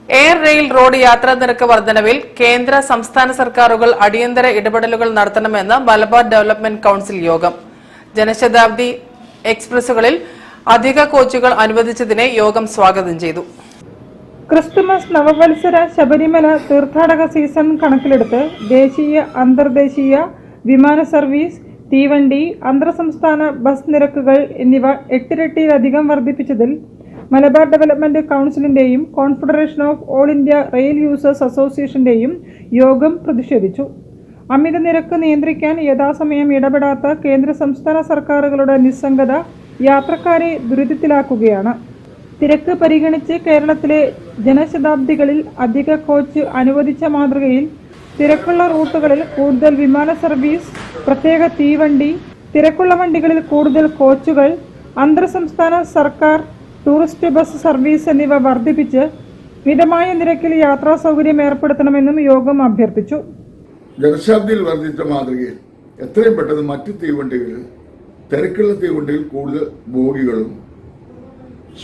Air rail road യാത്രാ നിരക്ക് വർധനവിൽ കേന്ദ്ര സംസ്ഥാന സർക്കാരുകൾ അടിയന്തര ഇടപെടലുകൾ നടത്തണമെന്ന് മലബാർ ഡെവലപ്മെന്റ് കൌൺസിൽ യോഗം. ജനശതാബ്ദി എക്സ്പ്രസുകളിൽ അധിക കോച്ചുകൾ അനുവദിച്ചതിനെ യോഗം സ്വാഗതം ചെയ്തു. ക്രിസ്തുമസ്, നവവത്സര, ശബരിമല തീർത്ഥാടക സീസൺ കണക്കിലെടുത്ത് ദേശീയ, അന്തർദേശീയ വിമാന സർവീസ്, തീവണ്ടി, അന്തർ സംസ്ഥാന ബസ് നിരക്കുകൾ എന്നിവ 8 ഇരട്ടിയിലധികം വർദ്ധിപ്പിച്ചതിൽ മലബാർ ഡെവലപ്മെന്റ് കൌൺസിലിന്റെയും confederation of all India rail users അസോസിയേഷന്റെയും യോഗം പ്രതിഷേധിച്ചു. അമിത നിരക്ക് നിയന്ത്രിക്കാൻ യഥാസമയം ഇടപെടാത്ത കേന്ദ്ര സംസ്ഥാന സർക്കാരുകളുടെ നിസ്സംഗത യാത്രക്കാരെ ദുരിതത്തിലാക്കുകയാണ്. തിരക്ക് പരിഗണിച്ച് കേരളത്തിലെ ജനശതാബ്ദികളിൽ അധിക കോച്ച് അനുവദിച്ച മാതൃകയിൽ തിരക്കുള്ള റൂട്ടുകളിൽ കൂടുതൽ വിമാന സർവീസ്, പ്രത്യേക തീവണ്ടി, തിരക്കുള്ള വണ്ടികളിൽ കൂടുതൽ കോച്ചുകൾ, അന്തർ സംസ്ഥാന സർക്കാർ ടൂറിസ്റ്റ് ബസ് സർവീസ് എന്നിവ വർദ്ധിപ്പിച്ച് മിതമായ നിരക്കിൽ യാത്രാ സൗകര്യം ഏർപ്പെടുത്തണമെന്നും യോഗം അഭ്യർത്ഥിച്ചു. ജനശതാബ്ദിയിൽ വർദ്ധിച്ച മാതൃകയിൽ എത്രയും പെട്ടെന്ന് മറ്റ് തീവണ്ടികളിൽ, തിരക്കുള്ള തീവണ്ടിയിൽ കൂടുതൽ ബോഗികളും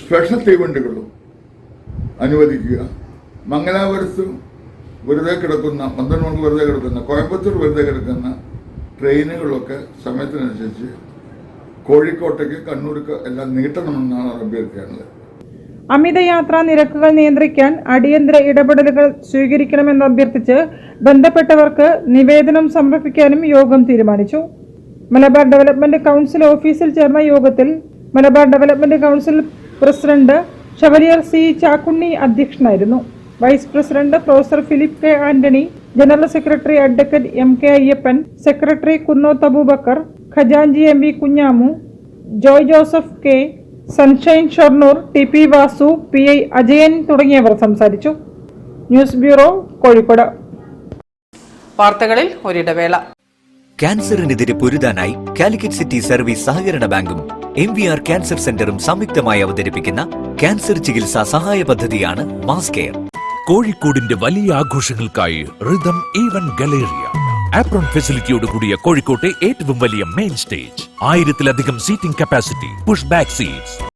സ്പെഷ്യൽ തീവണ്ടികളും അനുവദിക്കുക. മംഗലാപുരത്ത് വെറുതെ കിടക്കുന്ന, പന്തൽമണ്ണ വെറുതെ കിടക്കുന്ന, കോയമ്പത്തൂർ വെറുതെ കിടക്കുന്ന ട്രെയിനുകളൊക്കെ സമയത്തിനനുസരിച്ച് കോഴിക്കോട്ടേക്ക്, കണ്ണൂർക്ക് എല്ലാം നീട്ടണമെന്നാണ് അഭ്യർത്ഥിക്കാനുള്ളത്. അമിത യാത്രാ നിരക്കുകൾ നിയന്ത്രിക്കാൻ അടിയന്തര ഇടപെടലുകൾ സ്വീകരിക്കണമെന്ന് അഭ്യർത്ഥിച്ച് ബന്ധപ്പെട്ടവർക്ക് നിവേദനം സമർപ്പിക്കാനും യോഗം തീരുമാനിച്ചു. മലബാർ ഡെവലപ്മെന്റ് കൌൺസിൽ ഓഫീസിൽ ചേർന്ന യോഗത്തിൽ Malabar development council president Chevalier C Chakkunni അധ്യക്ഷനായിരുന്നു. Vice president professor Philip K Antony, general secretary advocate M K Ayyappan, secretary Kunnoth Abubakar, ഖജാൻജി M V Kunhamu, Joy Joseph K, Sunshine Shoranur, T P Vasu, P I Ajayan തുടങ്ങിയവർ സംസാരിച്ചു. News bureau, Kozhikode. വാർത്തകളിൽ ഒരിടവേള. ക്യാൻസറിനെതിരെ പൊരുതാനായി കാലിക്കറ്റ് സിറ്റി സർവീസ് സഹകരണ ബാങ്കും MVR ക്യാൻസർ സെന്ററും സംയുക്തമായി അവതരിപ്പിക്കുന്ന ക്യാൻസർ ചികിത്സാ സഹായ പദ്ധതിയാണ് മാസ് കെയർ. കോഴിക്കോടിന്റെ വലിയ ആഘോഷങ്ങൾക്കായി റിതം ഈവന്റ് ഗലേറിയ ആപ്രോൺ ഫെസിലിറ്റിയോട് കൂടിയ കോഴിക്കോട്ടെ ഏറ്റവും വലിയ മെയിൻ സ്റ്റേജ്, 1000-ലധികം seating capacity, push back seats,